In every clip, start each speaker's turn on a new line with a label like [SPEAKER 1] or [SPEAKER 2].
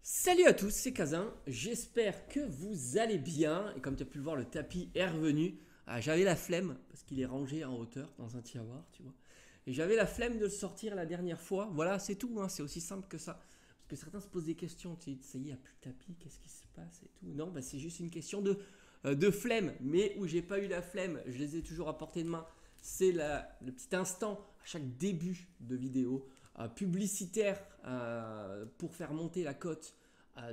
[SPEAKER 1] Salut à tous, c'est Kazin, j'espère que vous allez bien. Et comme tu as pu le voir, le tapis est revenu. J'avais la flemme parce qu'il est rangé en hauteur dans un tiroir, tu vois. Et j'avais la flemme de le sortir la dernière fois. Voilà, c'est tout, hein, c'est aussi simple que ça. Parce que certains se posent des questions, tu sais, ça y est, il n'y a plus de tapis, qu'est-ce qui se passe et tout. Non, bah, c'est juste une question de flemme. Mais où j'ai pas eu la flemme, je les ai toujours à portée de main. C'est le petit instant à chaque début de vidéo publicitaire pour faire monter la cote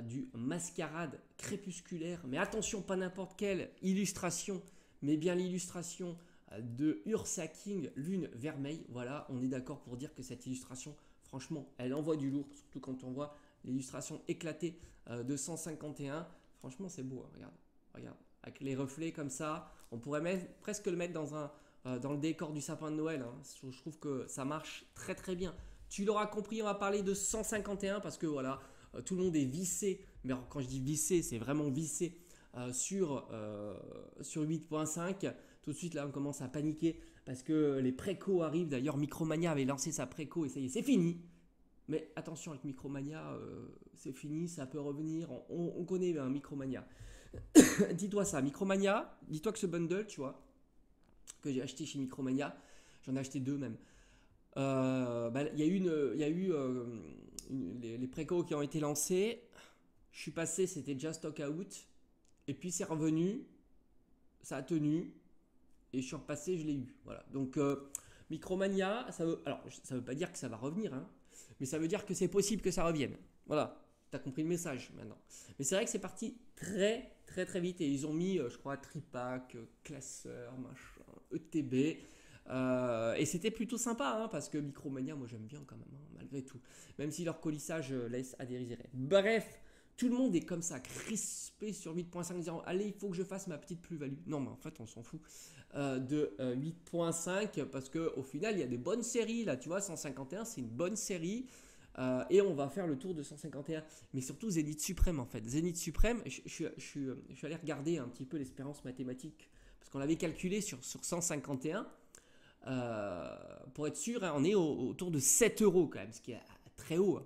[SPEAKER 1] du mascarade crépusculaire. Mais attention, pas n'importe quelle illustration, mais bien l'illustration de Ursa King, Lune Vermeille. Voilà, on est d'accord pour dire que cette illustration, franchement, elle envoie du lourd, surtout quand on voit l'illustration éclatée de 151. Franchement, c'est beau, hein, regarde, regarde. Avec les reflets comme ça, on pourrait presque le mettre dans le décor du sapin de Noël. Hein. Je trouve que ça marche très très bien. Tu l'auras compris, on va parler de 151 parce que voilà, tout le monde est vissé. Mais alors, quand je dis vissé, c'est vraiment vissé sur 8.5. Tout de suite, là, on commence à paniquer parce que les précos arrivent. D'ailleurs, Micromania avait lancé sa préco et ça y est, c'est fini. Mais attention avec Micromania, c'est fini, ça peut revenir. On connaît un Micromania. Dis-toi ça, Micromania, dis-toi que ce bundle, tu vois, que j'ai acheté chez Micromania, j'en ai acheté deux même. Il y a eu les précos qui ont été lancés. Je suis passé, c'était déjà stock out. Et puis c'est revenu, ça a tenu. Et je suis repassé, je l'ai eu. Voilà. Donc Micromania, ça veut pas dire que ça va revenir, hein, mais ça veut dire que c'est possible que ça revienne. Voilà. T'as compris le message maintenant. Mais c'est vrai que c'est parti très très très vite et ils ont mis, je crois, tripack, classeur, machin, ETB. Et c'était plutôt sympa hein, parce que Micromania, moi j'aime bien quand même, hein, malgré tout. Même si leur colissage laisse à désirer. Bref, tout le monde est comme ça, crispé sur 8.5, disant allez, il faut que je fasse ma petite plus-value. Non, mais en fait, on s'en fout de 8.5 parce qu'au final, il y a des bonnes séries. Là, tu vois, 151, c'est une bonne série. Et on va faire le tour de 151. Mais surtout Zénith Suprême en fait. Zénith Suprême, je suis allé regarder un petit peu l'espérance mathématique. Parce qu'on l'avait calculé sur 151. Pour être sûr, hein, on est autour de 7 euros quand même. Ce qui est très haut. Hein.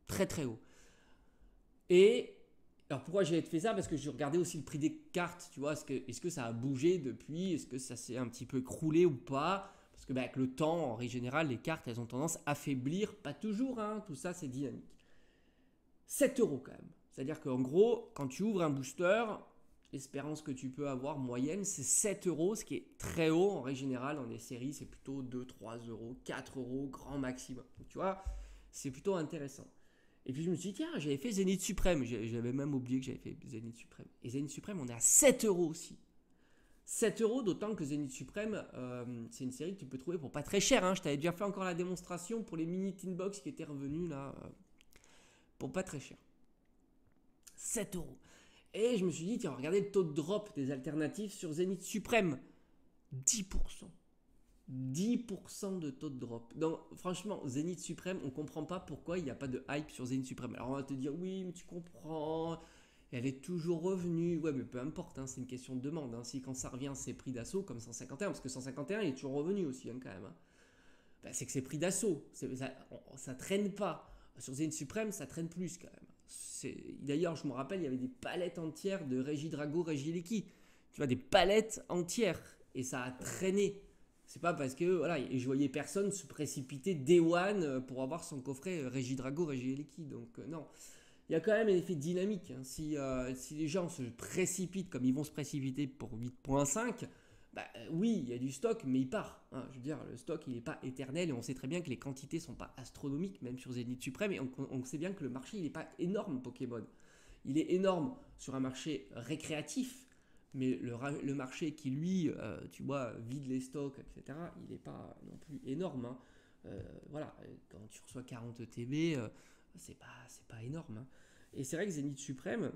[SPEAKER 1] Très très haut. Et alors pourquoi j'ai fait ça? Parce que je regardais aussi le prix des cartes, tu vois, est-ce que ça a bougé depuis? Est-ce que ça s'est un petit peu écroulé ou pas? Parce que avec le temps, en règle générale, les cartes, elles ont tendance à faiblir, pas toujours, hein, tout ça c'est dynamique. 7 euros quand même. C'est-à-dire qu'en gros, quand tu ouvres un booster, l'espérance que tu peux avoir moyenne, c'est 7 euros, ce qui est très haut. En règle générale, dans les séries, c'est plutôt 2, 3 euros, 4 euros, grand maximum. Donc, tu vois, c'est plutôt intéressant. Et puis je me suis dit, tiens, j'avais fait Zénith Suprême. J'avais même oublié que j'avais fait Zénith Suprême. Et Zénith Suprême, on est à 7 euros aussi. 7 euros, d'autant que Zénith Suprême, c'est une série que tu peux trouver pour pas très cher. Hein. Je t'avais déjà fait encore la démonstration pour les mini tin box qui étaient revenus là, pour pas très cher. 7 euros. Et je me suis dit, tiens, regardez le taux de drop des alternatives sur Zénith Suprême. 10%. 10% de taux de drop. Donc franchement, Zénith Suprême, on comprend pas pourquoi il n'y a pas de hype sur Zénith Suprême. Alors on va te dire, oui, mais tu comprends, elle est toujours revenue. Ouais, mais peu importe, hein, c'est une question de demande. Hein. Si quand ça revient, c'est prix d'assaut comme 151, parce que 151, il est toujours revenu aussi, hein, quand même. Hein. Ben, c'est que c'est prix d'assaut. Ça traîne pas. Sur Zénith Suprême, ça traîne plus quand même. D'ailleurs, je me rappelle, il y avait des palettes entières de Régie Drago, Régie Leki. Tu vois, des palettes entières. Et ça a traîné. C'est pas parce que, voilà, et je voyais personne se précipiter day one pour avoir son coffret Régie Drago, Régie Leki. Donc, non. Il y a quand même un effet dynamique. Hein. Si les gens se précipitent comme ils vont se précipiter pour 8.5, bah, oui, il y a du stock, mais il part. Hein. Je veux dire, le stock, il n'est pas éternel et on sait très bien que les quantités ne sont pas astronomiques, même sur Zénith Suprême. Et on sait bien que le marché, il n'est pas énorme, Pokémon. Il est énorme sur un marché récréatif, mais le marché qui, lui, tu vois, vide les stocks, etc., il n'est pas non plus énorme. Hein. Voilà, quand tu reçois 40 TB, c'est pas énorme. Hein. Et c'est vrai que Zénith Suprême,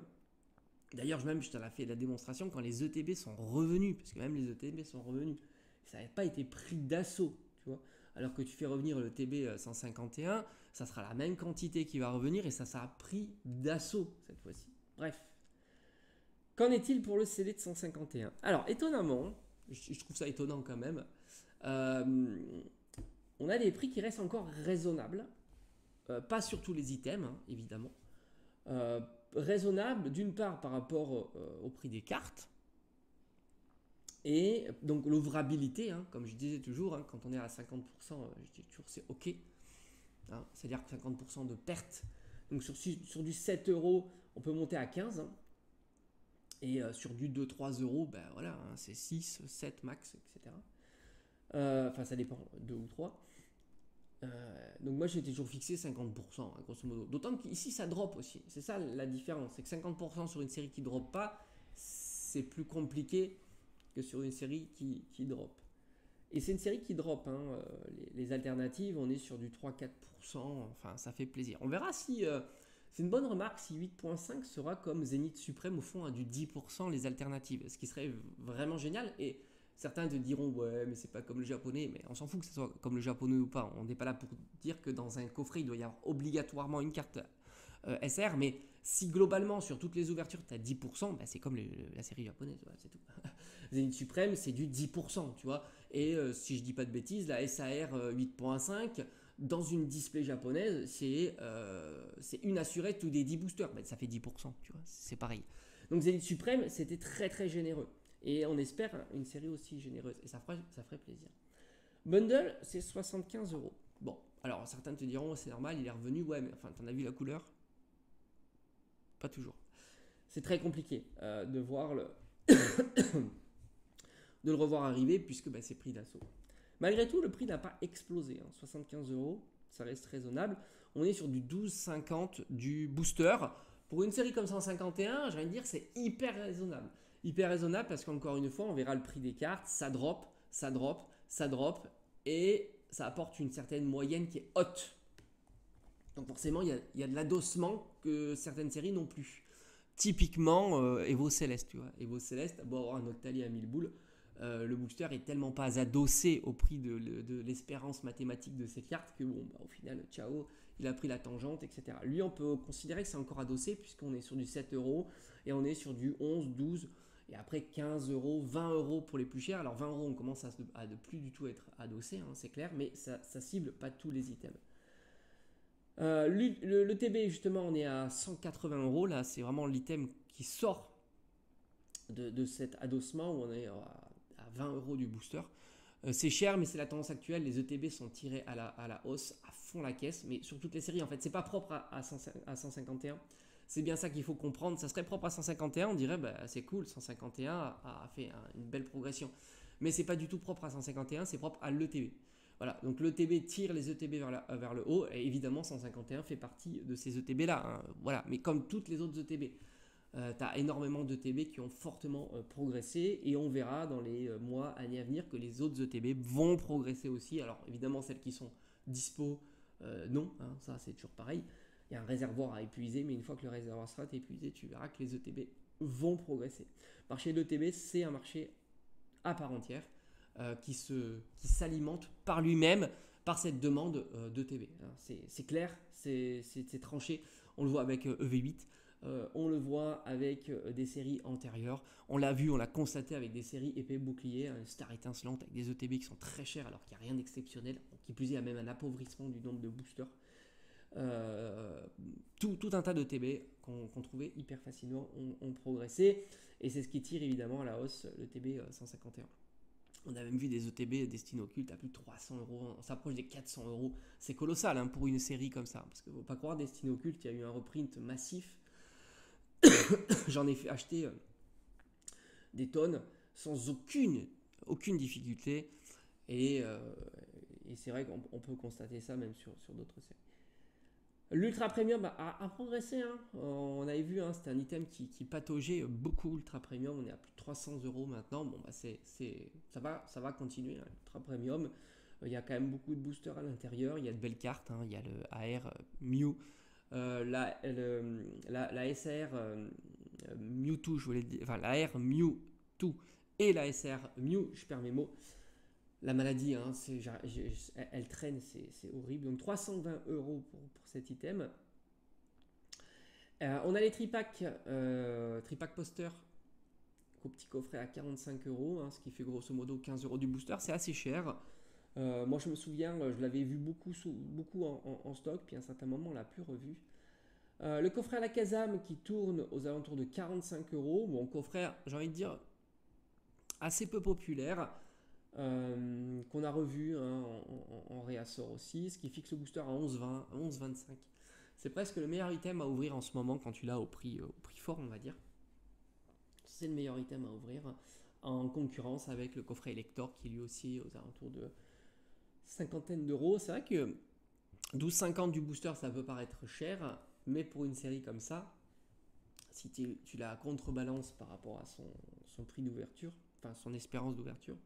[SPEAKER 1] d'ailleurs, je t'en ai fait la démonstration quand les ETB sont revenus, parce que même les ETB sont revenus. Ça n'avait pas été pris d'assaut, tu vois. Alors que tu fais revenir le TB 151, ça sera la même quantité qui va revenir et ça sera pris d'assaut cette fois-ci. Bref. Qu'en est-il pour le CD de 151? Alors, étonnamment, je trouve ça étonnant quand même, on a des prix qui restent encore raisonnables. Pas sur tous les items, hein, évidemment. Raisonnable d'une part par rapport au prix des cartes, et donc l'ouvrabilité, hein, comme je disais toujours, hein, quand on est à 50%, je dis toujours c'est ok, hein, c'est-à-dire que 50% de perte. Donc sur du 7 euros, on peut monter à 15, hein, et sur du 2-3 euros, ben voilà, hein, c'est 6, 7 max, etc. Enfin, ça dépend, 2 ou 3. Donc moi j'étais toujours fixé 50%, hein, grosso modo. D'autant qu'ici ça drop aussi. C'est ça la différence. C'est que 50% sur une série qui ne drop pas, c'est plus compliqué que sur une série qui drop. Et c'est une série qui drop. Hein, les alternatives, on est sur du 3-4%. Enfin, ça fait plaisir. On verra si... c'est une bonne remarque si 8.5 sera comme Zénith Suprême au fond à du 10% les alternatives. Ce qui serait vraiment génial. Et certains te diront ouais mais c'est pas comme le japonais, mais on s'en fout que ce soit comme le japonais ou pas. On n'est pas là pour dire que dans un coffret il doit y avoir obligatoirement une carte SR, mais si globalement sur toutes les ouvertures tu as 10%, bah, c'est comme la série japonaise, c'est tout. Zenith Suprême c'est du 10%, tu vois. Et si je dis pas de bêtises, la SAR 8.5 dans une display japonaise c'est une assurée tous des 10 boosters, bah, ça fait 10%, tu vois, c'est pareil. Donc Zenith Suprême c'était très très généreux. Et on espère une série aussi généreuse. Et ça ferait plaisir. Bundle, c'est 75 euros. Bon, alors certains te diront, c'est normal, il est revenu. Ouais, mais enfin, t'en as vu la couleur? Pas toujours. C'est très compliqué de voir de le revoir arriver puisque bah, c'est pris d'assaut. Malgré tout, le prix n'a pas explosé. Hein. 75 euros, ça reste raisonnable. On est sur du 12,50 du booster. Pour une série comme 151, j'ai envie de dire c'est hyper raisonnable. Hyper raisonnable parce qu'encore une fois, on verra le prix des cartes, ça drop, ça drop, ça drop, et ça apporte une certaine moyenne qui est haute. Donc forcément, il y a de l'adossement que certaines séries n'ont plus. Typiquement, Evo Céleste, tu vois. Evo Céleste, beau avoir un Octali à 1000 boules, le booster est tellement pas adossé au prix de l'espérance mathématique de ces cartes que bon, bah, au final, ciao, il a pris la tangente, etc. Lui, on peut considérer que c'est encore adossé puisqu'on est sur du 7 euros et on est sur du 11, 12 et après 15 euros, 20 euros pour les plus chers. Alors 20 euros, on commence à ne plus du tout être adossé, hein, c'est clair, mais ça cible pas tous les items. Le TB, justement, on est à 180 euros. Là, c'est vraiment l'item qui sort de cet adossement où on est à 20 euros du booster. C'est cher, mais c'est la tendance actuelle. Les ETB sont tirés à la hausse, à fond la caisse, mais sur toutes les séries. En fait, c'est pas propre à 151. C'est bien ça qu'il faut comprendre. Ça serait propre à 151, on dirait bah, c'est cool, 151 a fait une belle progression. Mais c'est pas du tout propre à 151, c'est propre à l'ETB. Voilà, donc l'ETB tire les ETB vers le haut, et évidemment 151 fait partie de ces ETB là. Hein, voilà, mais comme toutes les autres ETB. Tu as énormément d'ETB qui ont fortement progressé et on verra dans les mois, années à venir que les autres ETB vont progresser aussi. Alors évidemment celles qui sont dispo, non, hein, ça c'est toujours pareil. Il y a un réservoir à épuiser, mais une fois que le réservoir sera épuisé, tu verras que les ETB vont progresser. Le marché de l'ETB, c'est un marché à part entière qui s'alimente par lui-même par cette demande d'ETB. C'est clair, c'est tranché. On le voit avec EV8. On le voit avec des séries antérieures. On l'a vu, on l'a constaté avec des séries épée bouclier, Star étincelante avec des ETB qui sont très chers alors qu'il n'y a rien d'exceptionnel. Qui plus est, il y a même un appauvrissement du nombre de boosters. Tout un tas d'ETB qu'on trouvait hyper facilement ont progressé. Et c'est ce qui tire évidemment à la hausse le TB 151. On a même vu des ETB Destinée Occulte à plus de 300 euros. On s'approche des 400 euros. C'est colossal hein, pour une série comme ça. Parce qu'il ne faut pas croire, Destinée Occulte, il y a eu un reprint massif. J'en ai fait acheter des tonnes sans aucune difficulté. Et c'est vrai qu'on peut constater ça même sur d'autres séries. L'Ultra Premium a progressé. Hein. On avait vu, hein, c'était un item qui pataugeait beaucoup, Ultra Premium. On est à plus de 300 euros maintenant. Bon, bah ça va continuer, hein, l'Ultra Premium. Il y a quand même beaucoup de boosters à l'intérieur. Il y a de belles cartes. Hein. Il y a le AR Mew. La SR Mewtwo, je voulais dire, enfin la AR Mewtwo et la SR Mew, je perds mes mots. La maladie, hein, elle traîne, c'est horrible. Donc 320 euros pour cet item. On a les tripack poster au petit coffret à 45 euros, hein, ce qui fait grosso modo 15 euros du booster. C'est assez cher. Moi je me souviens, je l'avais vu beaucoup en stock, puis à un certain moment on l'a plus revu. Le coffret à la Kazam qui tourne aux alentours de 45 euros. Bon, coffret, j'ai envie de dire, assez peu populaire, qu'on a revu hein, en réassort aussi, ce qui fixe le booster à 11,20, 11,25. C'est presque le meilleur item à ouvrir en ce moment quand tu l'as au prix fort, on va dire. C'est le meilleur item à ouvrir en concurrence avec le coffret Elector qui lui aussi aux alentours de cinquantaine d'euros. C'est vrai que 12,50 du booster, ça peut paraître cher, mais pour une série comme ça, si tu la contrebalances par rapport à son prix d'ouverture, enfin son espérance d'ouverture,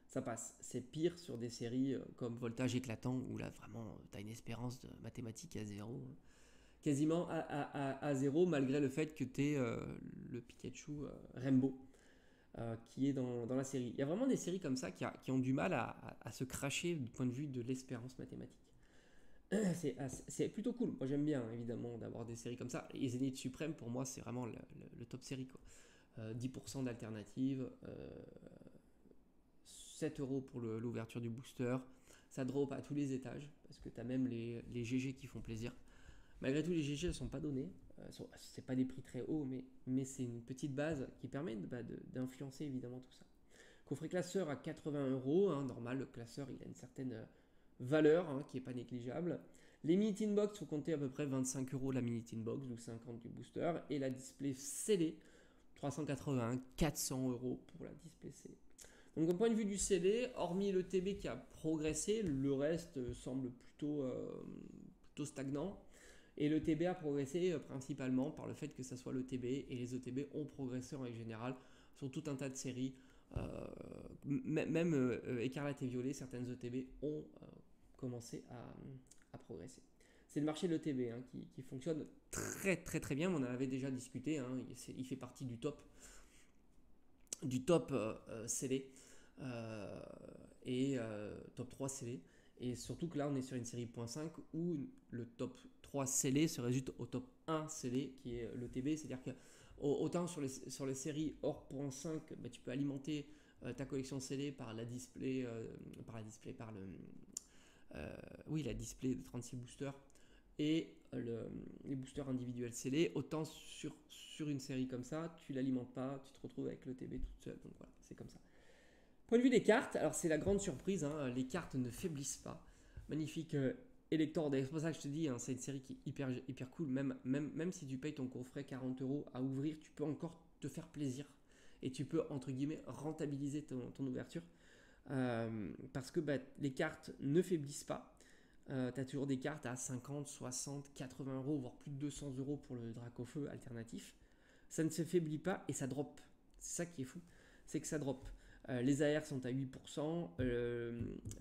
[SPEAKER 1] ça passe. C'est pire sur des séries comme Voltage éclatant, où là vraiment tu as une espérance de mathématiques à zéro, quasiment à zéro, malgré le fait que tu aies le Pikachu Rainbow qui est dans la série. Il y a vraiment des séries comme ça qui ont du mal à se cracher du point de vue de l'espérance mathématique. C'est plutôt cool. Moi j'aime bien évidemment d'avoir des séries comme ça. Et Zénith Suprême pour moi c'est vraiment le top série quoi. 10% d'alternative, 7 euros pour l'ouverture du booster. Ça drop à tous les étages parce que tu as même les GG qui font plaisir. Malgré tout, les GG ne sont pas donnés. C'est pas des prix très hauts, mais c'est une petite base qui permet d'influencer évidemment tout ça. Coffret classeur à 80 euros. Hein, normal, le classeur il a une certaine valeur hein, qui n'est pas négligeable. Les mini tin box, il faut compter à peu près 25 euros la mini tin box, ou 50 du booster. Et la display scellée, 380, 400 euros pour la display scellée. Donc, au point de vue du CD, hormis le TB qui a progressé, le reste semble plutôt stagnant. Et le TB a progressé principalement par le fait que ça soit le TB et les ETB ont progressé en règle générale sur tout un tas de séries. Même Écarlate et Violet, certaines ETB ont commencé à progresser. C'est le marché de l'ETB hein, qui fonctionne très très très bien. On en avait déjà discuté. Hein, il fait partie du top scellé et top 3 scellé. Et surtout que là, on est sur une série .5 où le top 3 scellé se résulte au top 1 scellé qui est l'ETB. C'est-à-dire que autant sur les séries hors .5, bah, tu peux alimenter ta collection scellée par la display, la display de 36 boosters et les boosters individuels scellés. Autant sur une série comme ça, tu l'alimentes pas, tu te retrouves avec l'ETB toute seule. Donc voilà, c'est comme ça. Point de vue des cartes, alors c'est la grande surprise, hein, les cartes ne faiblissent pas. Magnifique Elector Day, c'est pour ça que je te dis, hein, c'est une série qui est hyper cool. Même si tu payes ton coffret 40 euros à ouvrir, tu peux encore te faire plaisir. Et tu peux, entre guillemets, rentabiliser ton ouverture. Parce que les cartes ne faiblissent pas. Tu as toujours des cartes à 50, 60, 80 euros, voire plus de 200 euros pour le Dracofeu alternatif. Ça ne se faiblit pas et ça drop. C'est ça qui est fou, c'est que ça drop. Les AR sont à 8%,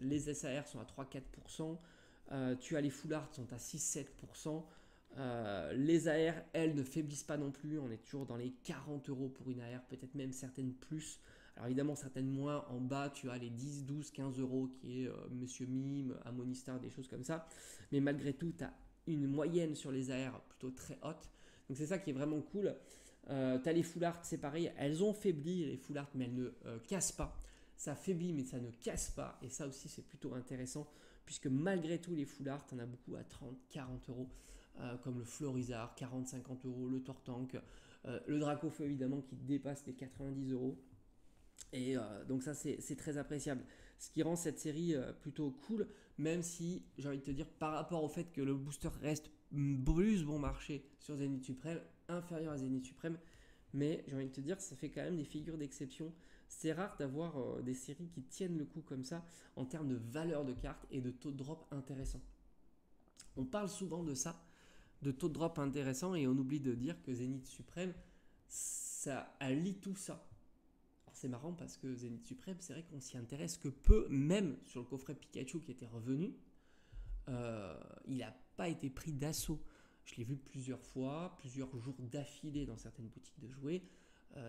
[SPEAKER 1] les SAR sont à 3-4%, tu as les full art sont à 6-7%, les AR, elles, ne faiblissent pas non plus, on est toujours dans les 40 euros pour une AR, peut-être même certaines plus. Alors évidemment, certaines moins, en bas, tu as les 10, 12, 15 euros qui est Monsieur Mime, Amonistar, des choses comme ça. Mais malgré tout, tu as une moyenne sur les AR plutôt très haute. Donc c'est ça qui est vraiment cool. T'as les full art, c'est pareil, elles ont faibli les full art, mais elles ne cassent pas. Ça faiblit, mais ça ne casse pas. Et ça aussi, c'est plutôt intéressant, puisque malgré tout, les full art, t'en as beaucoup à 30, 40 euros, comme le Florizard, 40, 50 euros, le Tortank, le Dracofeu évidemment qui dépasse les 90 euros. Et donc ça, c'est très appréciable. Ce qui rend cette série plutôt cool, même si j'ai envie de te dire, par rapport au fait que le booster reste plus bon marché sur Zénith Suprême, inférieur à Zénith Suprême, mais j'ai envie de te dire, ça fait quand même des figures d'exception. C'est rare d'avoir des séries qui tiennent le coup comme ça en termes de valeur de carte et de taux de drop intéressant. On parle souvent de ça, de taux de drop intéressant, et on oublie de dire que Zénith Suprême, ça allie tout ça. Alors c'est marrant parce que Zénith Suprême, c'est vrai qu'on s'y intéresse que peu, même sur le coffret Pikachu qui était revenu, il n'a pas été pris d'assaut. Je l'ai vu plusieurs fois, plusieurs jours d'affilée dans certaines boutiques de jouets.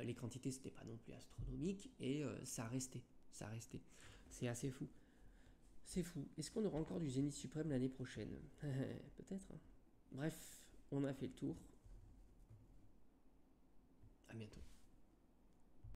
[SPEAKER 1] Les quantités, c'était pas non plus astronomique et ça restait. Ça restait. C'est assez fou. C'est fou. Est-ce qu'on aura encore du Zénith Suprême l'année prochaine? Peut-être. Bref, on a fait le tour. À bientôt.